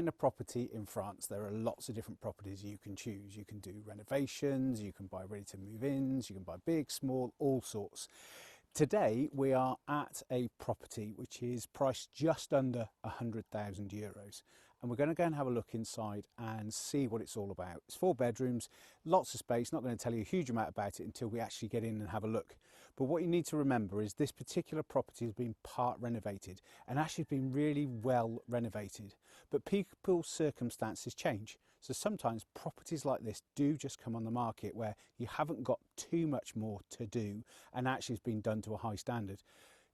buying a property in France, there are lots of different properties you can choose. You can do renovations, you can buy ready to move ins, you can buy big, small, all sorts. Today we are at a property which is priced just under €100,000, and we're going to go and have a look inside and see what it's all about. It's 4 bedrooms, lots of space. Not going to tell you a huge amount about it until we actually get in and have a look. But what you need to remember is this particular property has been part renovated and actually been really well renovated. But people's circumstances change. So sometimes properties like this do just come on the market where you haven't got too much more to do and actually it's been done to a high standard.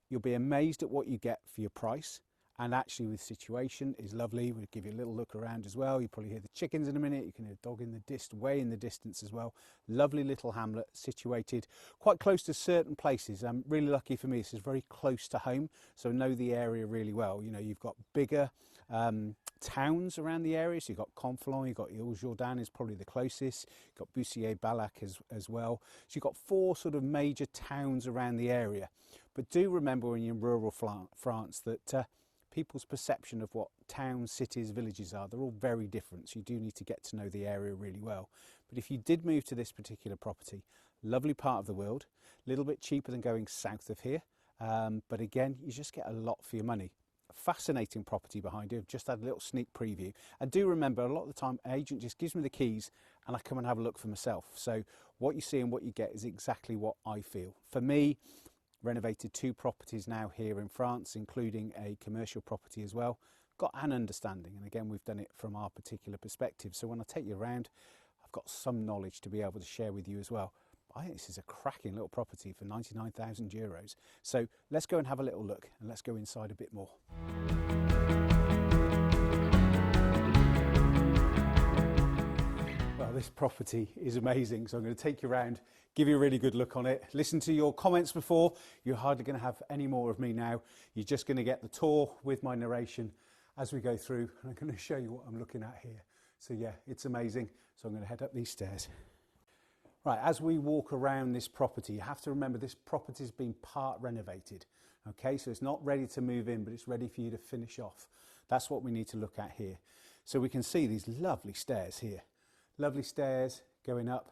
You'll be amazed at what you get for your price. And actually with situation is lovely. We'll give you a little look around as well. You probably hear the chickens in a minute. You can hear a dog in the way in the distance as well. Lovely little hamlet situated quite close to certain places. I'm really lucky for me. This is very close to home, so I know the area really well. You know, you've got bigger towns around the area. So you've got Conflans, you've got Ile-Jourdain is probably the closest. You've got Bussier-Ballac as well. So you've got 4 sort of major towns around the area. But do remember when you're in rural France that people's perception of what towns, cities, villages are, they're all very different. So you do need to get to know the area really well. But if you did move to this particular property, lovely part of the world, a little bit cheaper than going south of here. But again, you just get a lot for your money. A fascinating property behind you. I've just had a little sneak preview. And do remember, a lot of the time, an agent just gives me the keys and I come and have a look for myself. So what you see and what you get is exactly what I feel. For me, renovated 2 properties now here in France, including a commercial property as well. Got an understanding, and again we've done it from our particular perspective, so when I take you around I've got some knowledge to be able to share with you as well. I think this is a cracking little property for €99,000. So let's go and have a little look and let's go inside a bit more. This property is amazing, so I'm going to take you around, give you a really good look on it, listen to your comments before. You're hardly going to have any more of me now. You're just going to get the tour with my narration as we go through, and I'm going to show you what I'm looking at here. So yeah, it's amazing. So I'm going to head up these stairs. Right, as we walk around this property, you have to remember this property has been part renovated. Okay, so it's not ready to move in, but it's ready for you to finish off. That's what we need to look at here. So we can see these lovely stairs here. Lovely stairs going up,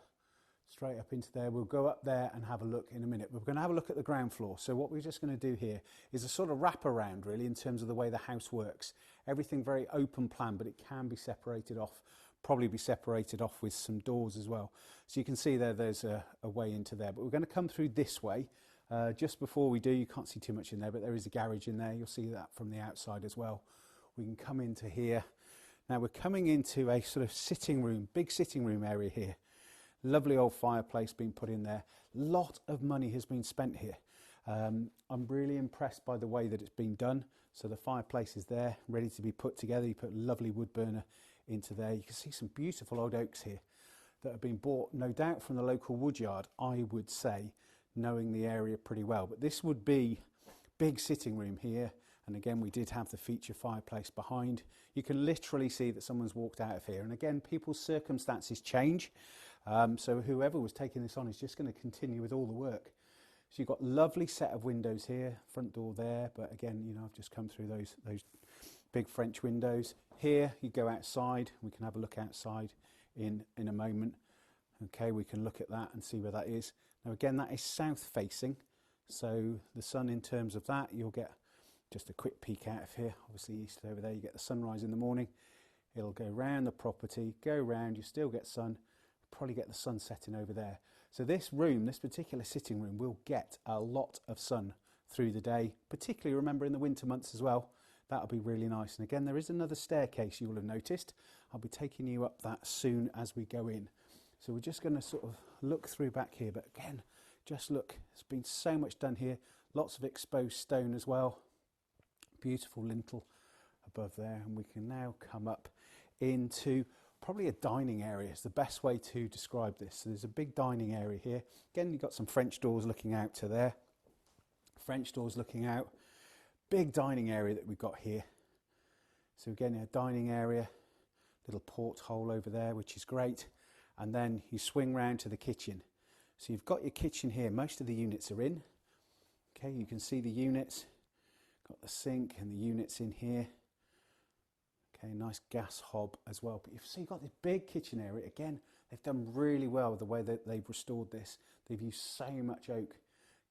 straight up into there. We'll go up there and have a look in a minute. We're going to have a look at the ground floor. So what we're just going to do here is a sort of wrap around really in terms of the way the house works. Everything very open plan, but it can be separated off, probably be separated off with some doors as well. So you can see there's a way into there, but we're going to come through this way. Just before we do, you can't see too much in there, but there is a garage in there. You'll see that from the outside as well. We can come into here. Now we're coming into a sort of sitting room, big sitting room area here. Lovely old fireplace being put in there. Lot of money has been spent here. I'm really impressed by the way that it's been done. So the fireplace is there, ready to be put together. You put a lovely wood burner into there. You can see some beautiful old oaks here that have been bought, no doubt, from the local woodyard, I would say, knowing the area pretty well. But this would be big sitting room here. And again, we did have the feature fireplace behind. You can literally see that someone's walked out of here. And again, people's circumstances change. So whoever was taking this on is just going to continue with all the work. So you've got a lovely set of windows here, front door there. But again, you know, I've just come through those big French windows. Here, you go outside. We can have a look outside in a moment. Okay, we can look at that and see where that is. Now again, that is south facing. So the sun, in terms of that, you'll get just a quick peek out of here. Obviously east over there, you get the sunrise in the morning. It'll go round the property, go round, you still get sun, probably get the sun setting over there. So this room, this particular sitting room, will get a lot of sun through the day, particularly remember in the winter months as well. That'll be really nice. And again, there is another staircase you will have noticed. I'll be taking you up that soon as we go in. So we're just going to sort of look through back here, but again, just look, there's been so much done here. Lots of exposed stone as well. Beautiful lintel above there, and we can now come up into probably a dining area. It's the best way to describe this. So there's a big dining area here. Again, you've got some French doors looking out to there. French doors looking out. Big dining area that we've got here. So again, a dining area, little porthole over there, which is great. And then you swing round to the kitchen. So you've got your kitchen here. Most of the units are in. Okay, you can see the units. Got the sink and the units in here. Okay, nice gas hob as well. But you've got this big kitchen area. Again, they've done really well with the way that they've restored this. They've used so much oak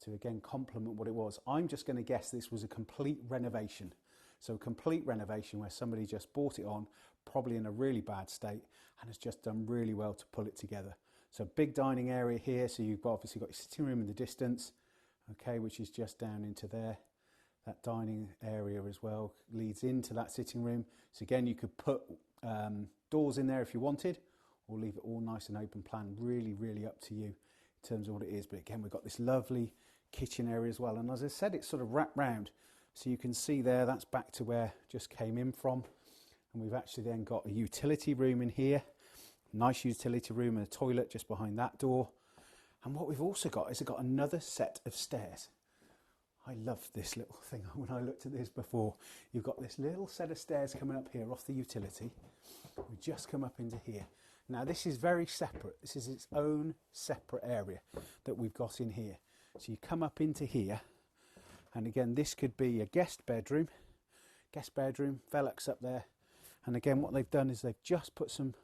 to, again, complement what it was. I'm just going to guess this was a complete renovation. So a complete renovation where somebody just bought it on, probably in a really bad state, and has just done really well to pull it together. So big dining area here. So you've obviously got your sitting room in the distance, okay, which is just down into there. That dining area as well leads into that sitting room. So again, you could put doors in there if you wanted, or leave it all nice and open plan. Really, really up to you in terms of what it is. But again, we've got this lovely kitchen area as well. And as I said, it's sort of wrapped round. So you can see there, that's back to where just came in from. And we've actually then got a utility room in here. Nice utility room and a toilet just behind that door. And what we've also got is another set of stairs. I love this little thing. When I looked at this before, you've got this little set of stairs coming up here off the utility. We just come up into here. Now this is very separate. This is its own separate area that we've got in here. So you come up into here, and again, this could be a guest bedroom, Velux up there. And again, what they've done is they've just put some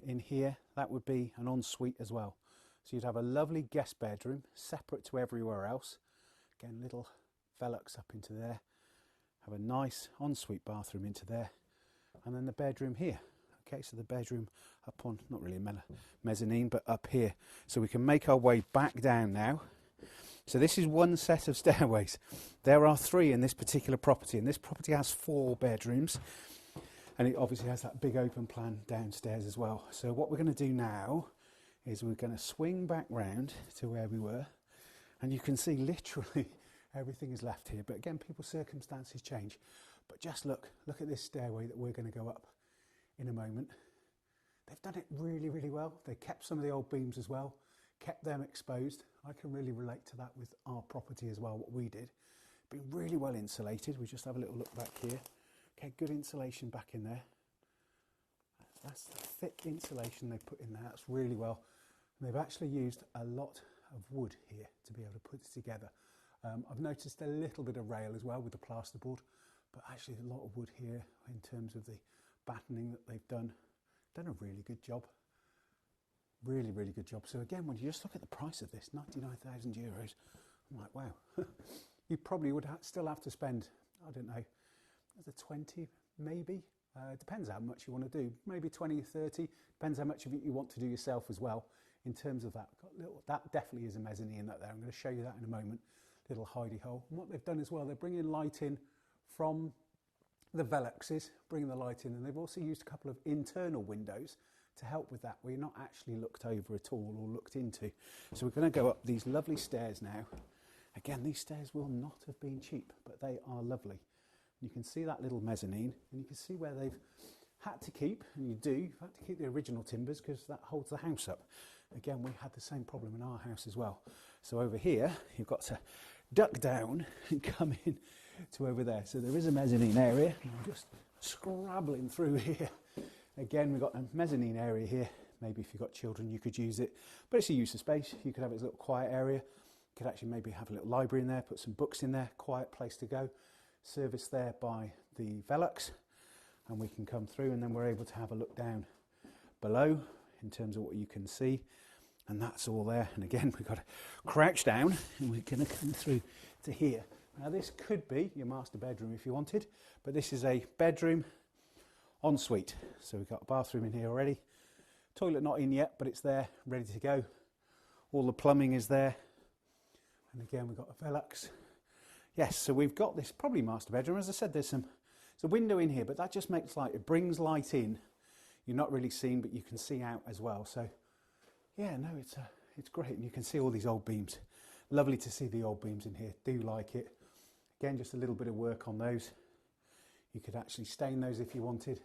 in here. That would be an ensuite as well. So you'd have a lovely guest bedroom separate to everywhere else. Again, little Velux up into there. Have a nice ensuite bathroom into there. And then the bedroom here. Okay, so the bedroom up on, not really a mezzanine, but up here. So we can make our way back down now. So this is one set of stairways. There are 3 in this particular property, and this property has 4 bedrooms. And it obviously has that big open plan downstairs as well. So what we're going to do now is we're going to swing back round to where we were. And you can see literally everything is left here. But again, people's circumstances change. But just look at this stairway that we're going to go up in a moment. They've done it really, really well. They kept some of the old beams as well, kept them exposed. I can really relate to that with our property as well, what we did. Been really well insulated. We just have a little look back here. Okay, good insulation back in there. That's the thick insulation they put in there. That's really well. And they've actually used a lot of wood here to be able to put it together. I've noticed a little bit of rail as well with the plasterboard, but actually a lot of wood here in terms of the battening that they've done a really good job. Really, really good job. So again, when you just look at the price of this, 99,000 euros, I'm like, wow. You probably would still have to spend, I don't know, the 20 maybe. It depends how much you want to do. Maybe 20, 30. Depends how much of it you want to do yourself as well. In terms of that, that definitely is a mezzanine up there. I'm going to show you that in a moment. Little hidey hole. And what they've done as well, they're bringing light in from the Veluxes, bringing the light in, and they've also used a couple of internal windows to help with that, where you're not actually looked over at all or looked into. So we're going to go up these lovely stairs now. Again, these stairs will not have been cheap, but they are lovely. You can see that little mezzanine, and you can see where they've had to keep, and you've had to keep the original timbers because that holds the house up. Again, we had the same problem in our house as well. So over here, you've got to duck down and come in to over there. So there is a mezzanine area. I'm just scrabbling through here. Again, we've got a mezzanine area here. Maybe if you've got children, you could use it. But it's a use of space. You could have it as a little quiet area. You could actually maybe have a little library in there, put some books in there, quiet place to go. Serviced there by the Velux. And we can come through, and then we're able to have a look down below in terms of what you can see. And that's all there. And again, we've got to crouch down, and we're going to come through to here. Now this could be your master bedroom if you wanted, but this is a bedroom ensuite. So we've got a bathroom in here already. Toilet not in yet, but it's there, ready to go. All the plumbing is there. And again, we've got a Velux. Yes, so we've got this probably master bedroom. As I said, there's a window in here, but that just makes light. It brings light in. You're not really seen, but you can see out as well. So yeah, no, it's great. And you can see all these old beams. Lovely to see the old beams in here. Do like it. Again, just a little bit of work on those. You could actually stain those if you wanted.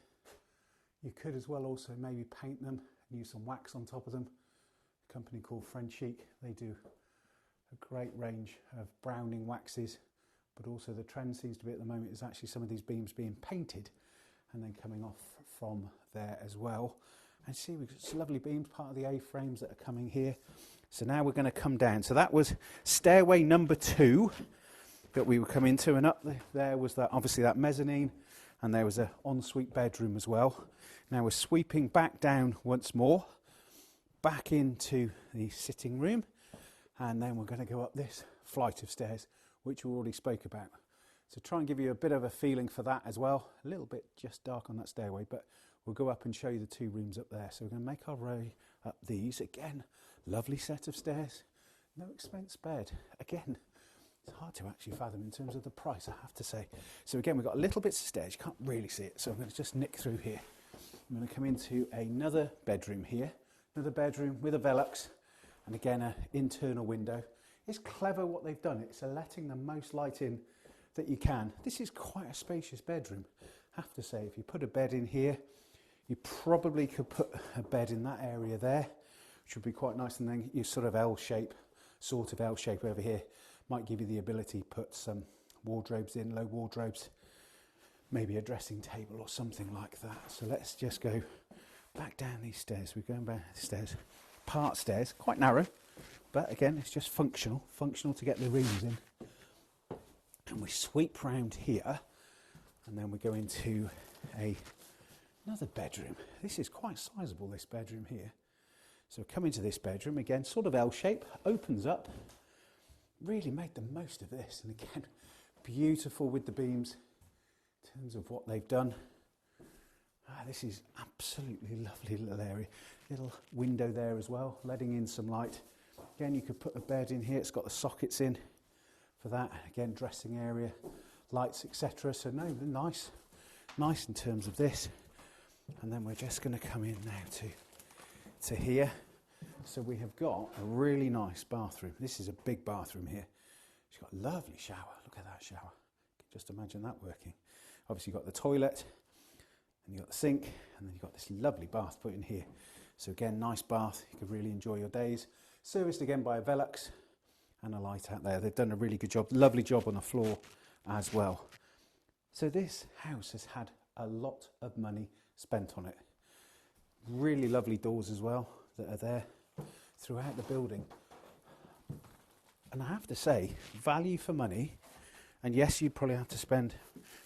You could as well also maybe paint them and use some wax on top of them. A company called French Chic, they do a great range of browning waxes, but also the trend seems to be at the moment is actually some of these beams being painted and then coming off from there as well. And see, we've got some lovely beams, part of the A-frames that are coming here. So now we're going to come down. So that was stairway number 2 that we would come into, and up there was that, obviously that mezzanine, and there was an ensuite bedroom as well. Now we're sweeping back down once more, back into the sitting room, and then we're going to go up this flight of stairs, which we already spoke about. So try and give you a bit of a feeling for that as well. A little bit just dark on that stairway, but we'll go up and show you the 2 rooms up there. So we're going to make our way up these. Again, lovely set of stairs, no expense spared. Again, it's hard to actually fathom in terms of the price, I have to say. So again, we've got little bits of stairs, you can't really see it. So I'm going to just nick through here. I'm going to come into another bedroom here, another bedroom with a Velux, and again, an internal window. It's clever what they've done. It's letting the most light in that you can. This is quite a spacious bedroom, I have to say. If you put a bed in here, you probably could put a bed in that area there, which would be quite nice, and then you sort of L shape over here might give you the ability to put some wardrobes in, low wardrobes, maybe a dressing table or something like that. So let's just go back down these stairs. We're going back the stairs, part stairs, quite narrow, but again, it's just functional to get the rooms in. And we sweep round here, and then we go into another bedroom. This is quite sizable, this bedroom here. So come into this bedroom, again, sort of L shape, opens up. Really made the most of this, and again, beautiful with the beams in terms of what they've done. This is absolutely lovely little area. Little window there as well, letting in some light. Again, you could put a bed in here. It's got the sockets in for that. Again, dressing area, lights, etc. So no, nice in terms of this. And then we're just going to come in now to here. So we have got a really nice bathroom. This is a big bathroom here. She's got a lovely shower. Look at that shower. Just imagine that working. Obviously you've got the toilet, and you've got the sink, and then you've got this lovely bath put in here. So again, nice bath. You could really enjoy your days. Serviced again by a Velux and a light out there. They've done a really good job. Lovely job on the floor as well. So this house has had a lot of money spent on it. Really lovely doors as well that are there throughout the building. And I have to say, value for money. And yes, you'd probably have to spend,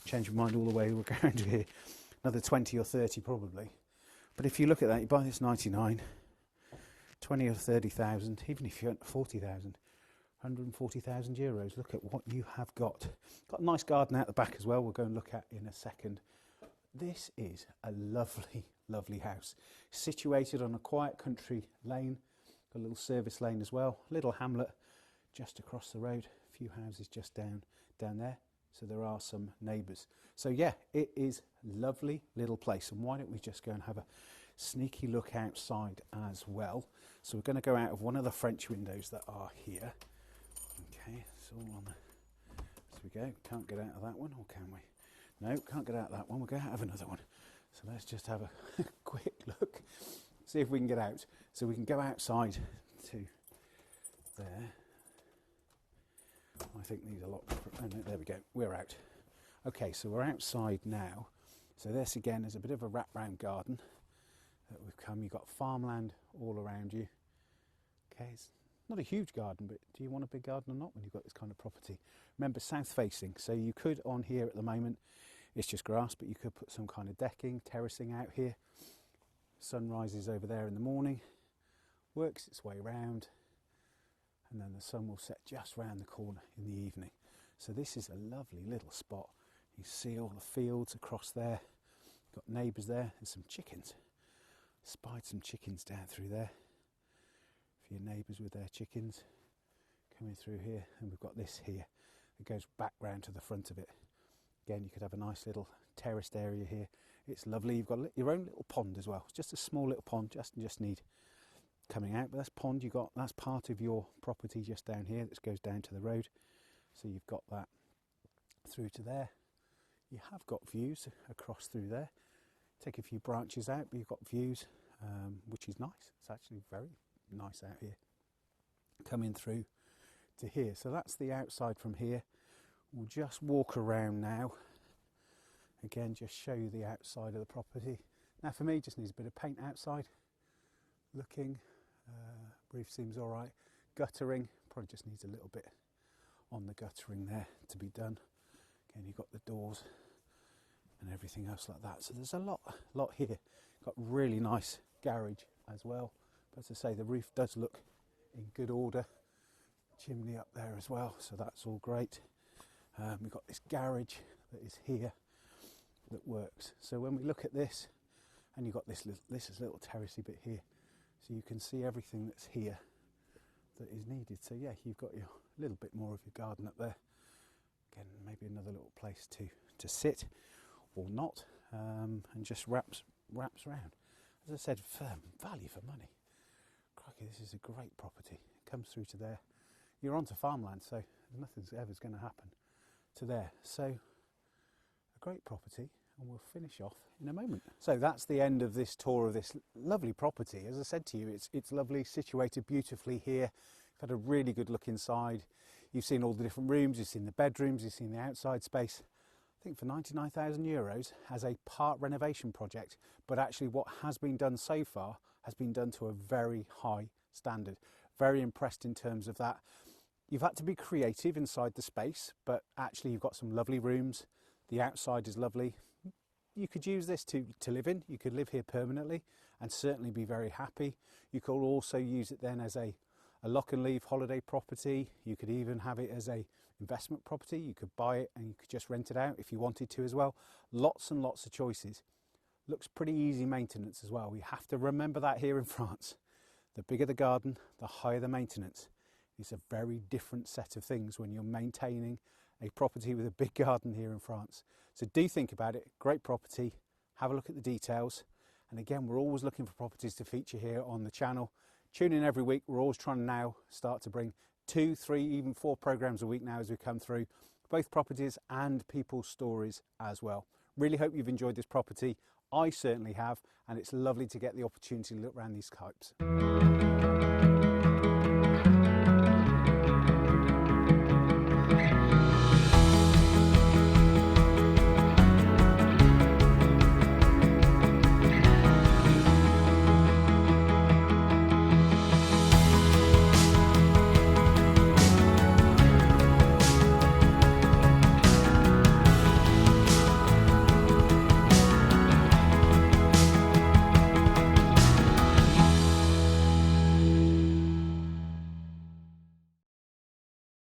change your mind all the way, we're going to here, another 20 or 30 probably. But if you look at that, you buy this 99, 20 or 30,000, even if you earn 40,000, 140,000 euros. Look at what you have got. Got a nice garden out the back as well, we'll go and look at in a second. This is a lovely, lovely house. Situated on a quiet country lane, got a little service lane as well, little hamlet just across the road, a few houses just down there, so there are some neighbours. So yeah, it is a lovely little place, and why don't we just go and have a sneaky look outside as well. So we're going to go out of one of the French windows that are here. Okay, it's all on the, as we go. Can't get out of that one, or can we? No, can't get out of that one. We'll go out of another one. So let's just have a quick look, see if we can get out. So we can go outside to there. I think these are locked. Oh, no, there we go. We're out. Okay, so we're outside now. So this again is a bit of a wrap-round garden that we've come. You've got farmland all around you. Okay, it's not a huge garden, but do you want a big garden or not when you've got this kind of property? Remember, south-facing. So you could, on here at the moment, it's just grass, but you could put some kind of decking, terracing out here. Sun rises over there in the morning, works its way round, and then the sun will set just round the corner in the evening. So this is a lovely little spot. You see all the fields across there. Got neighbours there and some chickens. Spied some chickens down through there. A few neighbours with their chickens coming through here, and we've got this here that goes back round to the front of it. Again, you could have a nice little terraced area here. It's lovely. You've got your own little pond as well. It's just a small little pond, just need coming out, but that's pond you got, that's part of your property just down here that goes down to the road. So you've got that through to there. You have got views across through there. Take a few branches out, but you've got views, which is nice. It's actually very nice out here. Coming through to here. So that's the outside from here. We'll just walk around now. Again, just show you the outside of the property. Now for me, just needs a bit of paint outside. Looking, roof seems all right. Guttering, probably just needs a little bit on the guttering there to be done. Again, you've got the doors and everything else like that. So there's a lot here. Got really nice garage as well. But as I say, the roof does look in good order. Chimney up there as well, so that's all great. We've got this garage that is here that works. So when we look at this, and you've got this is a little terracey bit here, so you can see everything that's here that is needed. So yeah, you've got your little bit more of your garden up there. Again, maybe another little place to sit or not, and just wraps around. As I said, value for money. Crikey, this is a great property. It comes through to there. You're onto farmland, so nothing's ever going to happen to there. So a great property, and we'll finish off in a moment. So that's the end of this tour of this lovely property. As I said to you, it's lovely, situated beautifully here. You've had a really good look inside. You've seen all the different rooms, you've seen the bedrooms, you've seen the outside space. I think for €99,000 as a part renovation project, but actually what has been done so far has been done to a very high standard. Very impressed in terms of that. You've had to be creative inside the space, but actually you've got some lovely rooms. The outside is lovely. You could use this to live in. You could live here permanently and certainly be very happy. You could also use it then as a lock and leave holiday property. You could even have it as a investment property. You could buy it and you could just rent it out if you wanted to as well. Lots and lots of choices. Looks pretty easy maintenance as well. We have to remember that here in France. The bigger the garden, the higher the maintenance. It's a very different set of things when you're maintaining a property with a big garden here in France. So do think about it. Great property. Have a look at the details. And again, we're always looking for properties to feature here on the channel. Tune in every week. We're always trying to now start to bring 2, 3, even 4 programs a week now as we come through both properties and people's stories as well. Really hope you've enjoyed this property. I certainly have, and it's lovely to get the opportunity to look around these types.